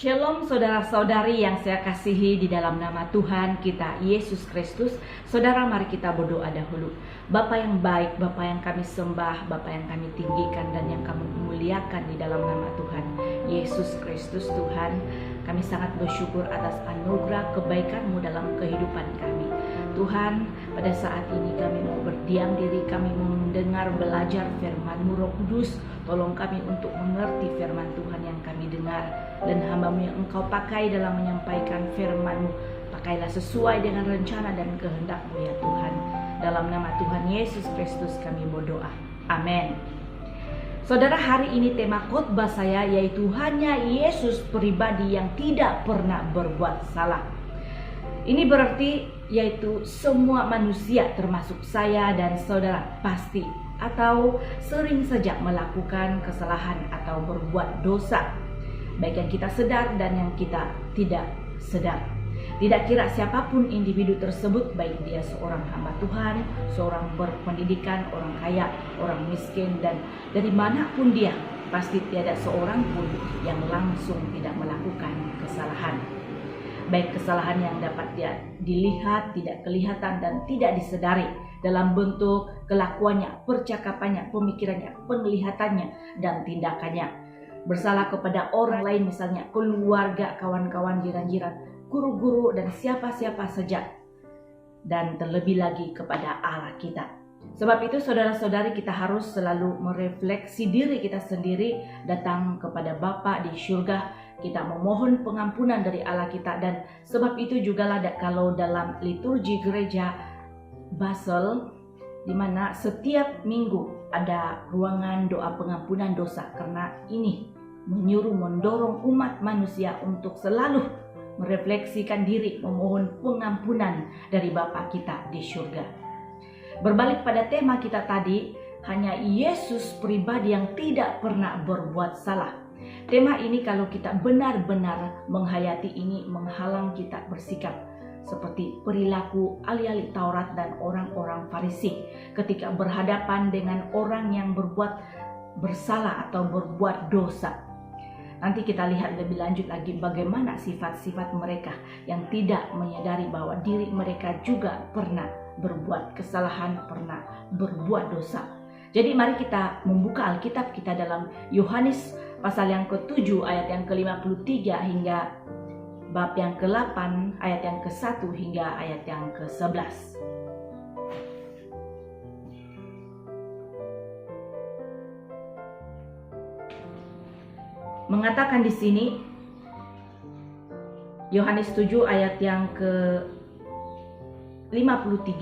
Shalom saudara-saudari yang saya kasihi di dalam nama Tuhan kita Yesus Kristus. Saudara, mari kita berdoa dahulu. Bapa yang baik, Bapa yang kami sembah, Bapa yang kami tinggikan dan yang kami muliakan di dalam nama Tuhan Yesus Kristus. Tuhan, kami sangat bersyukur atas anugerah kebaikan-Mu dalam kehidupan kami. Tuhan, pada saat ini kami mau berdiam diri, kami mau mendengar, belajar firman-Mu. Roh Kudus, tolong kami untuk mengerti firman Tuhan yang kami dengar, dan hamba-Mu yang Engkau pakai dalam menyampaikan firman-Mu, pakailah sesuai dengan rencana dan kehendak-Mu ya Tuhan. Dalam nama Tuhan Yesus Kristus kami berdoa. Amin. Saudara, hari ini tema khotbah saya yaitu hanya Yesus pribadi yang tidak pernah berbuat salah. Ini berarti yaitu semua manusia termasuk saya dan saudara pasti atau sering saja melakukan kesalahan atau berbuat dosa, baik yang kita sadar dan yang kita tidak sadar. Tidak kira siapapun individu tersebut, baik dia seorang hamba Tuhan, seorang berpendidikan, orang kaya, orang miskin, dan dari manapun dia, pasti tiada seorang pun yang langsung tidak melakukan kesalahan. Baik kesalahan yang dapat dia dilihat, tidak kelihatan, dan tidak disadari dalam bentuk kelakuannya, percakapannya, pemikirannya, penglihatannya, dan tindakannya. Bersalah kepada orang lain, misalnya keluarga, kawan-kawan, jiran-jiran, guru-guru, dan siapa-siapa saja. Dan terlebih lagi kepada Allah kita. Sebab itu saudara-saudari, kita harus selalu merefleksi diri kita sendiri, datang kepada Bapa di surga. Kita memohon pengampunan dari Allah kita, dan sebab itu jugalah kalau dalam liturgi gereja Basel, di mana setiap minggu ada ruangan doa pengampunan dosa, karena ini mendorong umat manusia untuk selalu merefleksikan diri, memohon pengampunan dari Bapa kita di surga. Berbalik pada tema kita tadi, hanya Yesus pribadi yang tidak pernah berbuat salah. Tema ini kalau kita benar-benar menghayati ini menghalang kita bersikap seperti perilaku ahli-ahli Taurat dan orang-orang Farisi ketika berhadapan dengan orang yang berbuat bersalah atau berbuat dosa. Nanti kita lihat lebih lanjut lagi bagaimana sifat-sifat mereka yang tidak menyadari bahwa diri mereka juga pernah berbuat kesalahan, pernah berbuat dosa. Jadi mari kita membuka Alkitab kita dalam Yohanes pasal yang ke-7 ayat yang ke-53 hingga bab yang ke-8 ayat yang ke-1 hingga ayat yang ke-11. Mengatakan di sini Yohanes 7 ayat yang ke-53,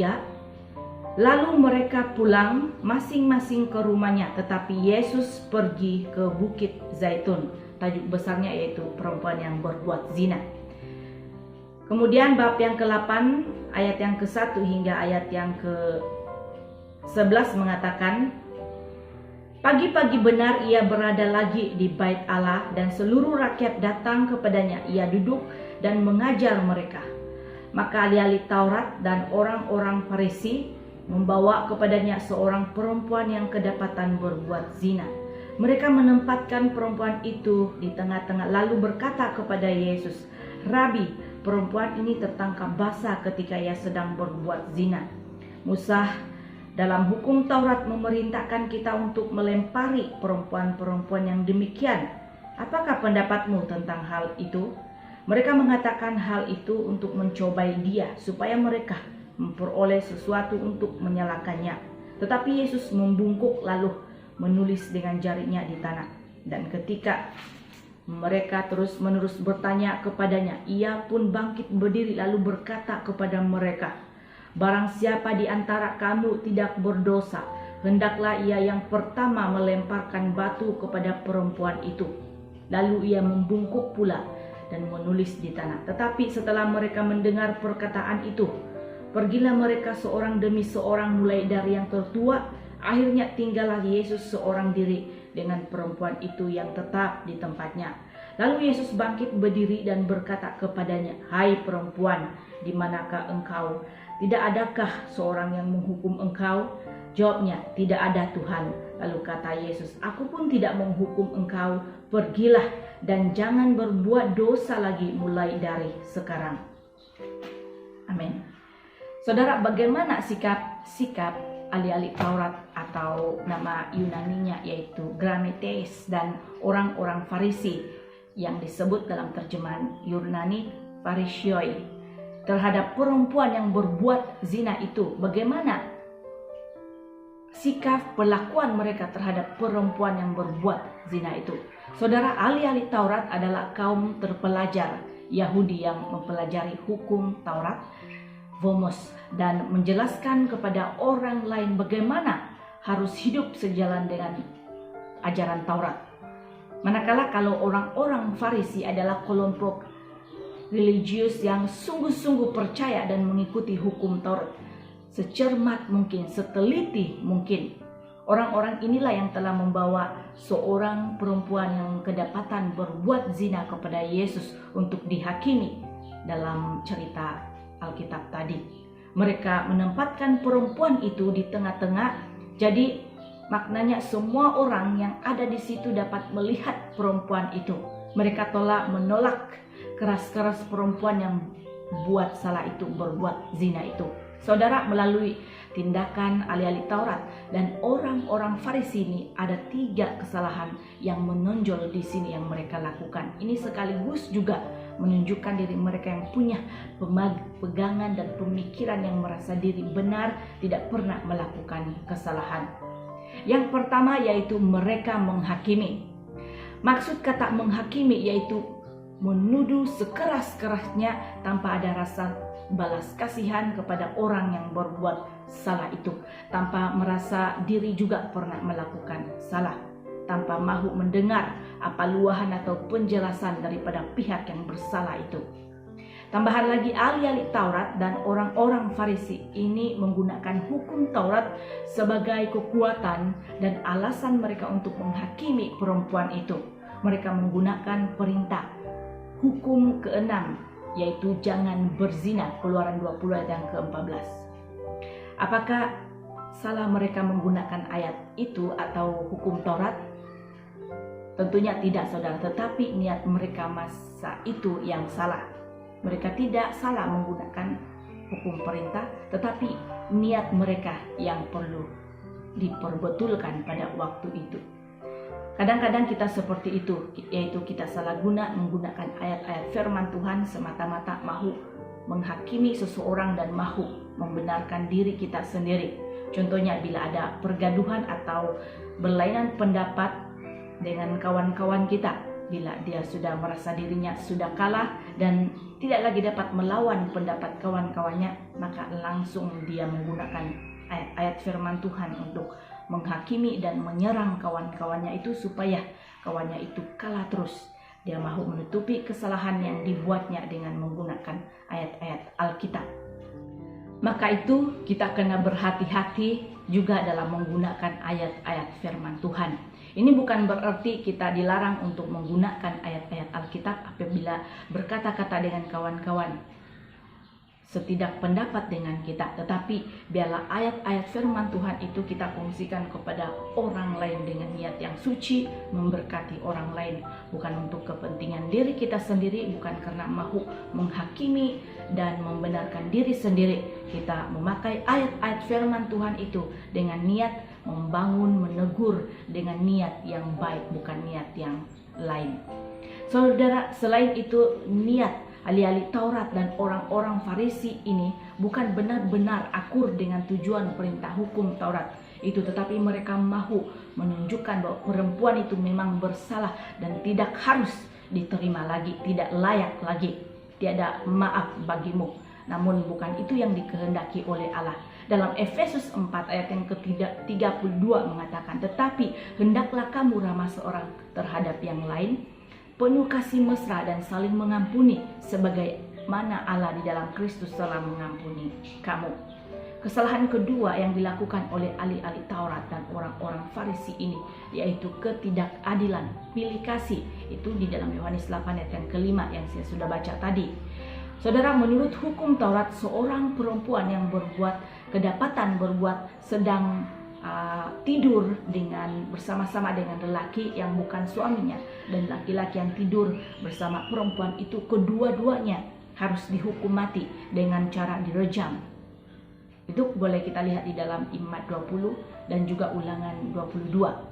lalu mereka pulang masing-masing ke rumahnya, tetapi Yesus pergi ke Bukit Zaitun. Tajuk besarnya yaitu perempuan yang berbuat zina. Kemudian bab yang ke-8 ayat yang ke-1 hingga ayat yang ke-11 mengatakan, pagi-pagi benar ia berada lagi di bait Allah dan seluruh rakyat datang kepadanya. Ia duduk dan mengajar mereka. Maka ahli-ahli Taurat dan orang-orang Farisi membawa kepadanya seorang perempuan yang kedapatan berbuat zina. Mereka menempatkan perempuan itu di tengah-tengah lalu berkata kepada Yesus, Rabi, perempuan ini tertangkap basah ketika ia sedang berbuat zina. Musa dalam hukum Taurat memerintahkan kita untuk melempari perempuan-perempuan yang demikian. Apakah pendapatmu tentang hal itu? Mereka mengatakan hal itu untuk mencobai dia supaya mereka memperoleh sesuatu untuk menyalahkannya. Tetapi Yesus membungkuk lalu menulis dengan jarinya di tanah. Dan ketika mereka terus-menerus bertanya kepadanya, ia pun bangkit berdiri lalu berkata kepada mereka, barang siapa di antara kamu tidak berdosa, hendaklah ia yang pertama melemparkan batu kepada perempuan itu. Lalu ia membungkuk pula dan menulis di tanah. Tetapi setelah mereka mendengar perkataan itu, pergilah mereka seorang demi seorang mulai dari yang tertua. Akhirnya tinggallah Yesus seorang diri dengan perempuan itu yang tetap di tempatnya. Lalu Yesus bangkit berdiri dan berkata kepadanya, hai perempuan, di manakah engkau? Tidak adakah seorang yang menghukum engkau? Jawabnya, tidak ada Tuhan. Lalu kata Yesus, "Aku pun tidak menghukum engkau, pergilah dan jangan berbuat dosa lagi mulai dari sekarang." Amin. Saudara, bagaimana sikap ahli-ahli Taurat atau nama Yunaninya yaitu Grammateis dan orang-orang Farisi yang disebut dalam terjemahan Yunani Pharisioi terhadap perempuan yang berbuat zina itu? Bagaimana sikap perlakuan mereka terhadap perempuan yang berbuat zina itu? Saudara, ahli-ahli Taurat adalah kaum terpelajar Yahudi yang mempelajari hukum Taurat, Vomos, dan menjelaskan kepada orang lain bagaimana harus hidup sejalan dengan ajaran Taurat. Manakala kalau orang-orang Farisi adalah kelompok religius yang sungguh-sungguh percaya dan mengikuti hukum Taurat secermat mungkin, seteliti mungkin. Orang-orang inilah yang telah membawa seorang perempuan yang kedapatan berbuat zina kepada Yesus untuk dihakimi dalam cerita Alkitab tadi. Mereka menempatkan perempuan itu di tengah-tengah, jadi maknanya semua orang yang ada di situ dapat melihat perempuan itu. Mereka menolak keras-keras perempuan yang buat salah itu, berbuat zina itu. Saudara, melalui tindakan ahli-ahli Taurat dan orang-orang Farisi ini ada 3 kesalahan yang menonjol di sini yang mereka lakukan. Ini sekaligus juga menunjukkan diri mereka yang punya pegangan dan pemikiran yang merasa diri benar, tidak pernah melakukan kesalahan. Yang pertama yaitu mereka menghakimi. Maksud kata menghakimi yaitu menuduh sekeras-kerasnya tanpa ada rasa balas kasihan kepada orang yang berbuat salah itu, tanpa merasa diri juga pernah melakukan salah, tanpa mahu mendengar apa luahan atau penjelasan daripada pihak yang bersalah itu. Tambahan lagi, ahli-ahli Taurat dan orang-orang Farisi ini menggunakan hukum Taurat sebagai kekuatan dan alasan mereka untuk menghakimi perempuan itu. Mereka menggunakan perintah hukum ke-6, yaitu jangan berzina, Keluaran 20 ayat yang ke-14. Apakah salah mereka menggunakan ayat itu atau hukum Taurat? Tentunya tidak, saudara, tetapi niat mereka masa itu yang salah. Mereka tidak salah menggunakan hukum perintah, tetapi niat mereka yang perlu diperbetulkan pada waktu itu. Kadang-kadang kita seperti itu, yaitu kita salah guna menggunakan ayat-ayat firman Tuhan semata-mata mahu menghakimi seseorang dan mahu membenarkan diri kita sendiri. Contohnya bila ada pergaduhan atau berlainan pendapat dengan kawan-kawan kita, bila dia sudah merasa dirinya sudah kalah dan tidak lagi dapat melawan pendapat kawan-kawannya, maka langsung dia menggunakan ayat-ayat firman Tuhan untuk menghakimi dan menyerang kawan-kawannya itu supaya kawannya itu kalah terus. Dia mahu menutupi kesalahan yang dibuatnya dengan menggunakan ayat-ayat Alkitab. Maka itu kita kena berhati-hati juga dalam menggunakan ayat-ayat firman Tuhan. Ini bukan berarti kita dilarang untuk menggunakan ayat-ayat Alkitab apabila berkata-kata dengan kawan-kawan setidak pendapat dengan kita, tetapi biarlah ayat-ayat firman Tuhan itu kita kongsikan kepada orang lain dengan niat yang suci, memberkati orang lain, bukan untuk kepentingan diri kita sendiri, bukan karena mahu menghakimi dan membenarkan diri sendiri. Kita memakai ayat-ayat firman Tuhan itu dengan niat membangun, menegur, dengan niat yang baik, bukan niat yang lain. Saudara, selain itu niat ahli-ahli Taurat dan orang-orang Farisi ini bukan benar-benar akur dengan tujuan perintah hukum Taurat itu, tetapi mereka mahu menunjukkan bahwa perempuan itu memang bersalah dan tidak harus diterima lagi, tidak layak lagi, tiada maaf bagimu. Namun bukan itu yang dikehendaki oleh Allah. Dalam Efesus 4 ayat yang ke-32 mengatakan, tetapi hendaklah kamu ramah seorang terhadap yang lain, penuh kasih mesra dan saling mengampuni sebagaimana Allah di dalam Kristus telah mengampuni kamu. Kesalahan kedua yang dilakukan oleh ahli-ahli Taurat dan orang-orang Farisi ini yaitu ketidakadilan, pilih kasih. Itu di dalam Yohanes 8 ayat yang ke-5 yang saya sudah baca tadi. Saudara, menurut hukum Taurat, seorang perempuan yang kedapatan berbuat sedang tidur bersama-sama dengan lelaki yang bukan suaminya, dan laki-laki yang tidur bersama perempuan itu kedua-duanya harus dihukum mati dengan cara direjam. Itu boleh kita lihat di dalam Imamat 20 dan juga Ulangan 22.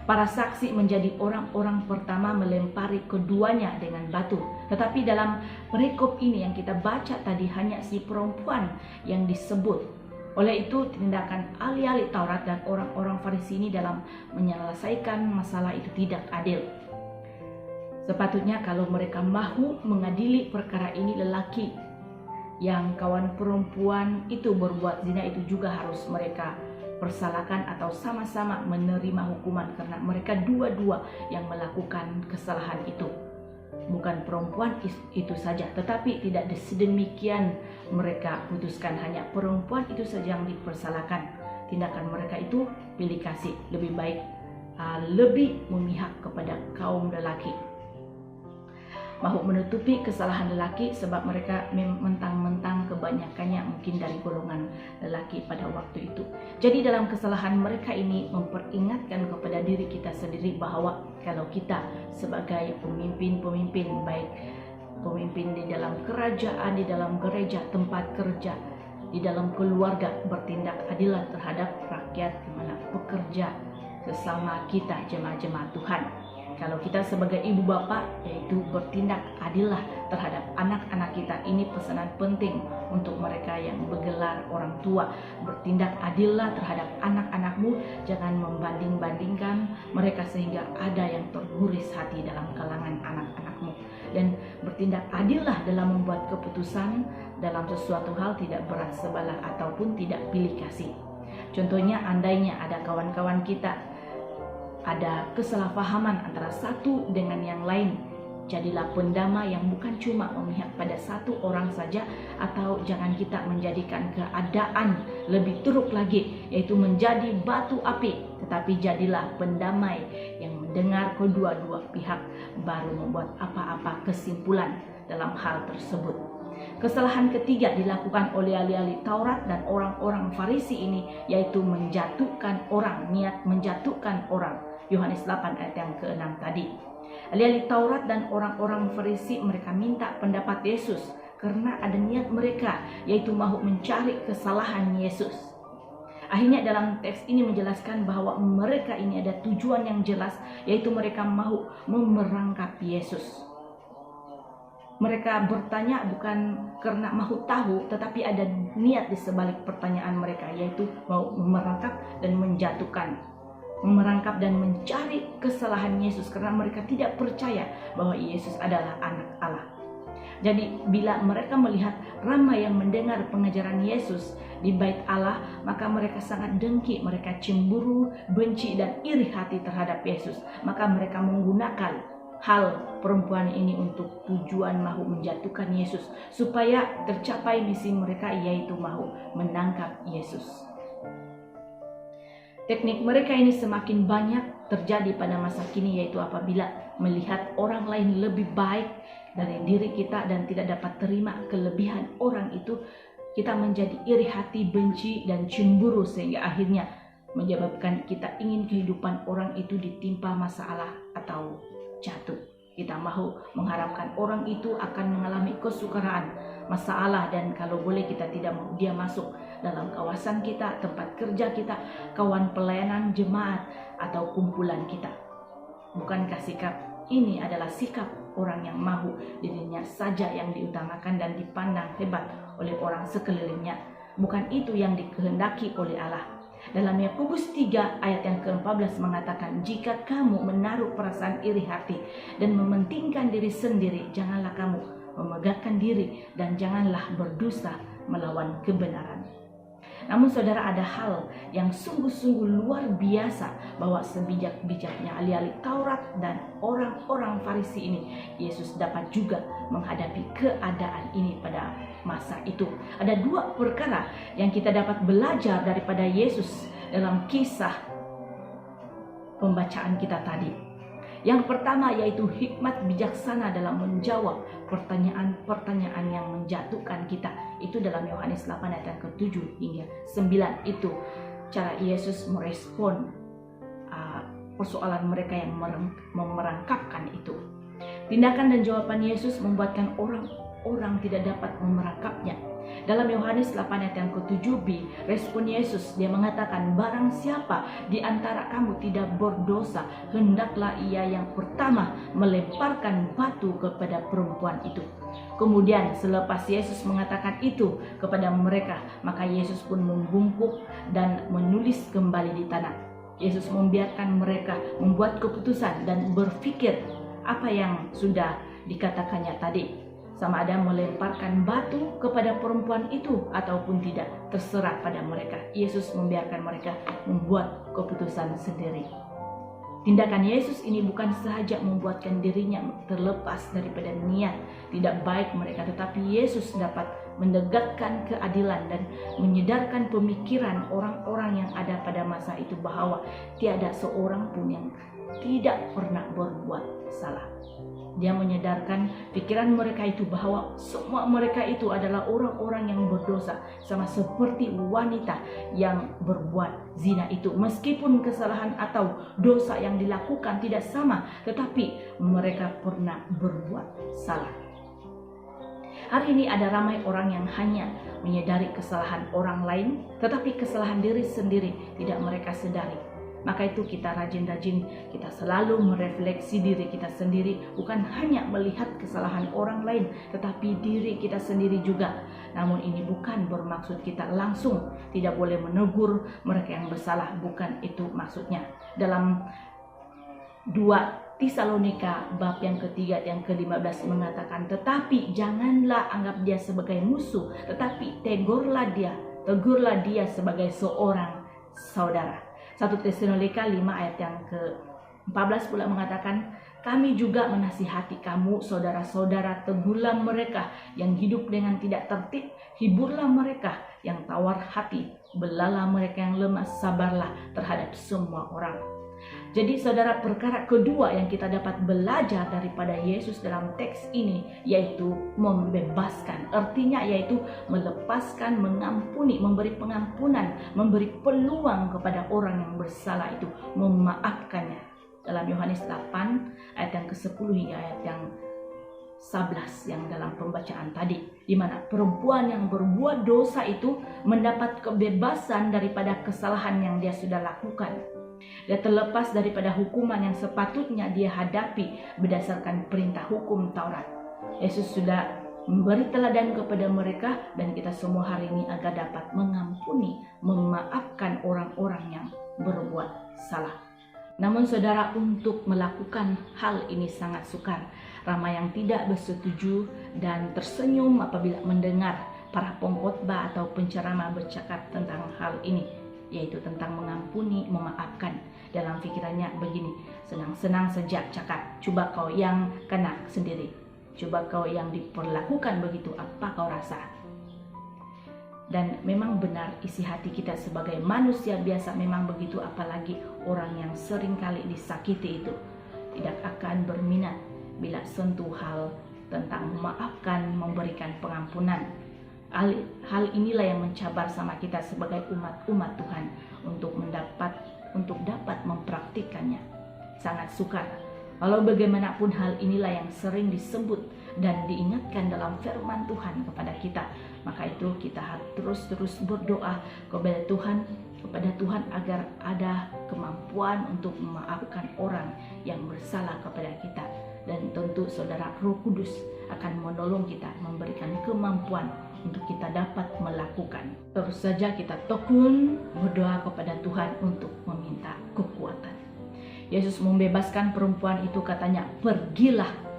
Para saksi menjadi orang-orang pertama melempari keduanya dengan batu. Tetapi dalam perikop ini yang kita baca tadi hanya si perempuan yang disebut. Oleh itu tindakan ahli-ahli Taurat dan orang-orang Farisi ini dalam menyelesaikan masalah itu tidak adil. Sepatutnya kalau mereka mahu mengadili perkara ini, lelaki yang kawan perempuan itu berbuat zina itu juga harus mereka persalahkan atau sama-sama menerima hukuman, karena mereka dua-dua yang melakukan kesalahan itu. Bukan perempuan itu saja, tetapi tidak sedemikian mereka putuskan, hanya perempuan itu saja yang dipersalahkan. Tindakan mereka itu pilih kasih, lebih baik lebih memihak kepada kaum lelaki. Mahu menutupi kesalahan lelaki sebab mereka mentang-mentang kebanyakannya mungkin dari golongan lelaki pada waktu itu. Jadi dalam kesalahan mereka ini memperingatkan kepada diri kita sendiri bahwa kalau kita sebagai pemimpin-pemimpin, baik pemimpin di dalam kerajaan, di dalam gereja, tempat kerja, di dalam keluarga, bertindak adil terhadap rakyat, di mana pekerja sesama kita, jemaat-jemaat Tuhan. Kalau kita sebagai ibu bapa, yaitu bertindak adillah terhadap anak-anak kita. Ini pesanan penting untuk mereka yang bergelar orang tua. Bertindak adillah terhadap anak-anakmu, jangan membanding-bandingkan mereka sehingga ada yang terguris hati dalam kalangan anak-anakmu. Dan bertindak adillah dalam membuat keputusan dalam sesuatu hal, tidak berat sebelah ataupun tidak pilih kasih. Contohnya, andainya ada kawan-kawan kita ada kesalahpahaman antara satu dengan yang lain, jadilah pendamai yang bukan cuma memihak pada satu orang saja, atau jangan kita menjadikan keadaan lebih teruk lagi, yaitu menjadi batu api, tetapi jadilah pendamai yang mendengar kedua-dua pihak baru membuat apa-apa kesimpulan dalam hal tersebut. Kesalahan ketiga dilakukan oleh ahli-ahli Taurat dan orang-orang Farisi ini, yaitu menjatuhkan orang, niat menjatuhkan orang. Yohanes 8 ayat yang ke-6 tadi. Ahli-ahli Taurat dan orang-orang Farisi mereka minta pendapat Yesus karena ada niat mereka, yaitu mahu mencari kesalahan Yesus. Akhirnya dalam teks ini menjelaskan bahwa mereka ini ada tujuan yang jelas, yaitu mereka mahu memerangkap Yesus. Mereka bertanya bukan karena mahu tahu, tetapi ada niat di sebalik pertanyaan mereka, yaitu mau memerangkap dan menjatuhkan, memerangkap dan mencari kesalahan Yesus, karena mereka tidak percaya bahwa Yesus adalah anak Allah. Jadi bila mereka melihat ramai yang mendengar pengajaran Yesus di bait Allah, maka mereka sangat dengki, mereka cemburu, benci dan iri hati terhadap Yesus. Maka mereka menggunakan hal perempuan ini untuk tujuan mahu menjatuhkan Yesus, supaya tercapai misi mereka, yaitu mahu menangkap Yesus. Teknik mereka ini semakin banyak terjadi pada masa kini, yaitu apabila melihat orang lain lebih baik dari diri kita dan tidak dapat terima kelebihan orang itu, kita menjadi iri hati, benci dan cemburu, sehingga akhirnya menyebabkan kita ingin kehidupan orang itu ditimpa masalah atau jatuh. Kita mahu mengharapkan orang itu akan mengalami kesukaraan, masalah, dan kalau boleh kita tidak mau dia masuk dalam kawasan kita, tempat kerja kita, kawan pelayanan jemaat atau kumpulan kita. Bukankah sikap ini adalah sikap orang yang mahu dirinya saja yang diutamakan dan dipandang hebat oleh orang sekelilingnya? Bukan itu yang dikehendaki oleh Allah. Dalam Yakobus 3 ayat yang ke-14 mengatakan, jika kamu menaruh perasaan iri hati dan mementingkan diri sendiri, janganlah kamu memegahkan diri dan janganlah berdosa melawan kebenaran. Namun saudara, ada hal yang sungguh-sungguh luar biasa, bahwa sebijak-bijaknya ahli-ahli Taurat dan orang-orang Farisi ini, Yesus dapat juga menghadapi keadaan ini pada masa itu. Ada dua perkara yang kita dapat belajar daripada Yesus dalam kisah pembacaan kita tadi. Yang pertama yaitu hikmat bijaksana dalam menjawab pertanyaan-pertanyaan yang menjatuhkan kita. Itu dalam Yohanes 8 ayat yang ke-7 hingga 9 itu. cara Yesus merespon persoalan mereka yang memerangkapkan itu. Tindakan dan jawaban Yesus membuatkan orang tidak dapat memerangkapnya. Dalam Yohanes 8 ayat yang ke-7b, respon Yesus, dia mengatakan, barang siapa di antara kamu tidak berdosa, hendaklah ia yang pertama melemparkan batu kepada perempuan itu. Kemudian selepas Yesus mengatakan itu kepada mereka, maka Yesus pun membungkuk dan menulis kembali di tanah. Yesus membiarkan mereka membuat keputusan dan berpikir apa yang sudah dikatakannya tadi. Sama ada melemparkan batu kepada perempuan itu ataupun tidak, terserah pada mereka. Yesus membiarkan mereka membuat keputusan sendiri. Tindakan Yesus ini bukan sahaja membuatkan dirinya terlepas daripada niat tidak baik mereka, tetapi Yesus dapat menegakkan keadilan dan menyedarkan pemikiran orang-orang yang ada pada masa itu bahwa tiada seorang pun yang tidak pernah berbuat salah. Dia menyadarkan pikiran mereka itu bahwa semua mereka itu adalah orang-orang yang berdosa, sama seperti wanita yang berbuat zina itu. Meskipun kesalahan atau dosa yang dilakukan tidak sama, tetapi mereka pernah berbuat salah. Hari ini ada ramai orang yang hanya menyadari kesalahan orang lain, tetapi kesalahan diri sendiri tidak mereka sadari. Maka itu kita rajin-rajin, kita selalu merefleksi diri kita sendiri, bukan hanya melihat kesalahan orang lain, tetapi diri kita sendiri juga. Namun ini bukan bermaksud kita langsung tidak boleh menegur mereka yang bersalah, bukan itu maksudnya. Dalam 2 Tesalonika bab yang ketiga yang ke-15 mengatakan, tetapi janganlah anggap dia sebagai musuh, tetapi tegurlah dia sebagai seorang saudara. 1 Tesalonika 5 ayat yang ke-14 pula mengatakan, kami juga menasihati kamu saudara-saudara, tegurlah mereka yang hidup dengan tidak tertib, hiburlah mereka yang tawar hati, belalah mereka yang lemah, sabarlah terhadap semua orang. Jadi saudara, perkara kedua yang kita dapat belajar daripada Yesus dalam teks ini yaitu membebaskan. Artinya yaitu melepaskan, mengampuni, memberi pengampunan, memberi peluang kepada orang yang bersalah itu, memaafkannya. Dalam Yohanes 8 ayat yang ke-10 hingga ayat yang 11 yang dalam pembacaan tadi, di mana perempuan yang berbuat dosa itu mendapat kebebasan daripada kesalahan yang dia sudah lakukan. Dia terlepas daripada hukuman yang sepatutnya dia hadapi berdasarkan perintah hukum Taurat. Yesus sudah memberi teladan kepada mereka dan kita semua hari ini agar dapat mengampuni, memaafkan orang-orang yang berbuat salah. Namun saudara, untuk melakukan hal ini sangat sukar. Ramai yang tidak bersetuju dan tersenyum apabila mendengar para pengkhotbah atau penceramah bercakap tentang hal ini, yaitu tentang mengampuni, memaafkan. Dalam pikirannya begini, senang-senang sejak cakap, coba kau yang kena sendiri, coba kau yang diperlakukan begitu, apa kau rasa? Dan memang benar, isi hati kita sebagai manusia biasa memang begitu, apalagi orang yang sering kali disakiti itu tidak akan berminat bila sentuh hal tentang memaafkan, memberikan pengampunan. Hal inilah yang mencabar sama kita sebagai umat Tuhan untuk dapat mempraktikkannya. Sangat sukar. Walau bagaimanapun hal inilah yang sering disebut dan diingatkan dalam firman Tuhan kepada kita. Maka itu kita harus terus berdoa kepada Tuhan agar ada kemampuan untuk memaafkan orang yang bersalah kepada kita. Dan tentu saudara, Roh Kudus akan menolong kita, memberikan kemampuan untuk kita dapat melakukan. Terus saja kita tekun berdoa kepada Tuhan untuk meminta kekuatan. Yesus membebaskan perempuan itu, katanya, pergilah.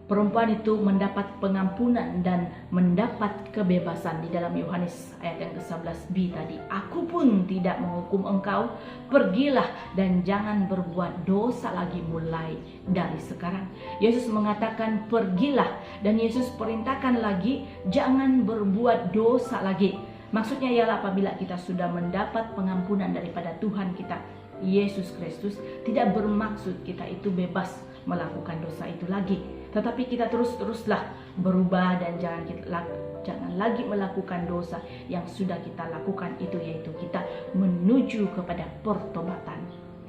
Perempuan itu mendapat pengampunan dan mendapat kebebasan. Di dalam Yohanes ayat yang ke-11b tadi, aku pun tidak menghukum engkau, pergilah dan jangan berbuat dosa lagi mulai dari sekarang. Yesus mengatakan pergilah, dan Yesus perintahkan lagi jangan berbuat dosa lagi. Maksudnya ialah apabila kita sudah mendapat pengampunan daripada Tuhan kita Yesus Kristus, tidak bermaksud kita itu bebas melakukan dosa itu lagi. tetapi kita terus-teruslah berubah dan jangan lagi melakukan dosa yang sudah kita lakukan itu, yaitu kita menuju kepada pertobatan.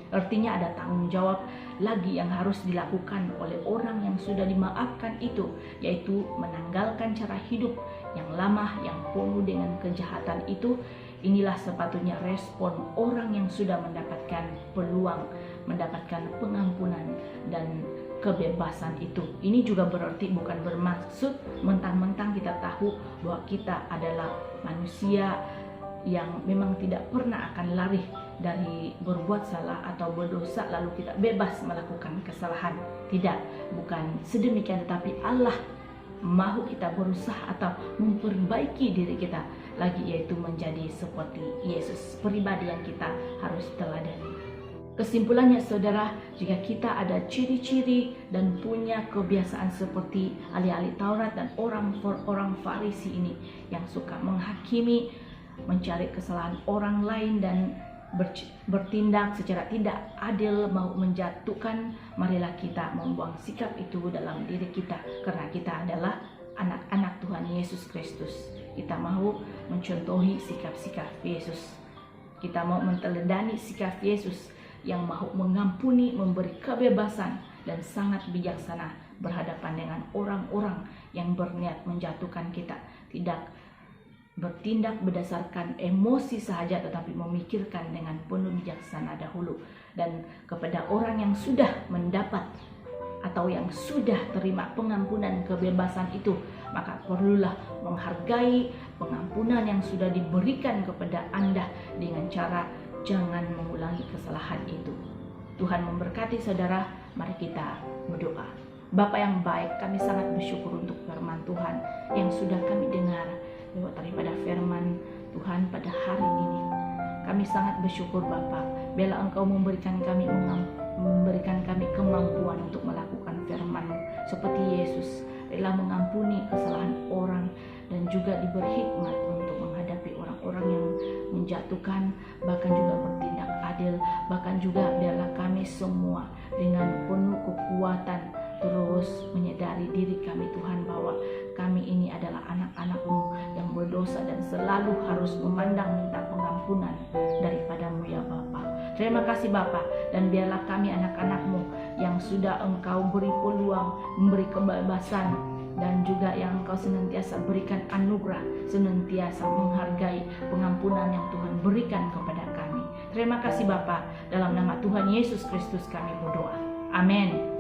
Artinya ada tanggung jawab lagi yang harus dilakukan oleh orang yang sudah dimaafkan itu, yaitu menanggalkan cara hidup yang lama yang penuh dengan kejahatan itu. Inilah sepatutnya respon orang yang sudah mendapatkan peluang, mendapatkan pengampunan dan kebebasan itu. Ini juga berarti bukan bermaksud mentang-mentang kita tahu bahwa kita adalah manusia yang memang tidak pernah akan lari dari berbuat salah atau berdosa lalu kita bebas melakukan kesalahan. Tidak, bukan sedemikian, tetapi Allah mahu kita berusaha atau memperbaiki diri kita lagi, yaitu menjadi seperti Yesus, pribadi yang kita harus teladani. Kesimpulannya saudara, jika kita ada ciri-ciri dan punya kebiasaan seperti ahli-ahli Taurat dan orang Farisi ini yang suka menghakimi, mencari kesalahan orang lain dan bertindak secara tidak adil, mau menjatuhkan, marilah kita membuang sikap itu dalam diri kita, karena kita adalah anak-anak Tuhan Yesus Kristus. Kita mau mencontohi sikap-sikap Yesus. Kita mau menteladani sikap Yesus yang mau mengampuni, memberi kebebasan, dan sangat bijaksana berhadapan dengan orang-orang yang berniat menjatuhkan kita. Tidak bertindak berdasarkan emosi sahaja, tetapi memikirkan dengan penuh bijaksana dahulu. Dan kepada orang yang sudah mendapat atau yang sudah terima pengampunan kebebasan itu, maka perlulah menghargai pengampunan yang sudah diberikan kepada Anda dengan cara jangan mengulangi kesalahan itu. Tuhan memberkati saudara. Mari kita berdoa. Bapa yang baik, kami sangat bersyukur untuk firman Tuhan yang sudah kami dengar lewat daripada firman Tuhan pada hari ini. Kami sangat bersyukur Bapa, bila Engkau memberikan kami kemampuan untuk melakukan firman-Mu seperti Yesus rela mengampuni kesalahan orang dan juga diberi hikmat untuk menghadapi orang-orang yang menjatuhkan, bahkan juga bertindak adil. Bahkan juga biarlah kami semua dengan penuh kekuatan terus menyadari diri kami Tuhan, bahwa kami ini adalah anak-anak-Mu yang berdosa dan selalu harus memandang minta pengampunan daripada-Mu ya Bapa. Terima kasih Bapa, dan biarlah kami anak-anak-Mu yang sudah Engkau beri peluang, memberi kebebasan, dan juga yang Engkau senantiasa berikan anugerah, senantiasa menghargai pengampunan yang Tuhan berikan kepada kami. Terima kasih Bapa, dalam nama Tuhan Yesus Kristus kami berdoa. Amin.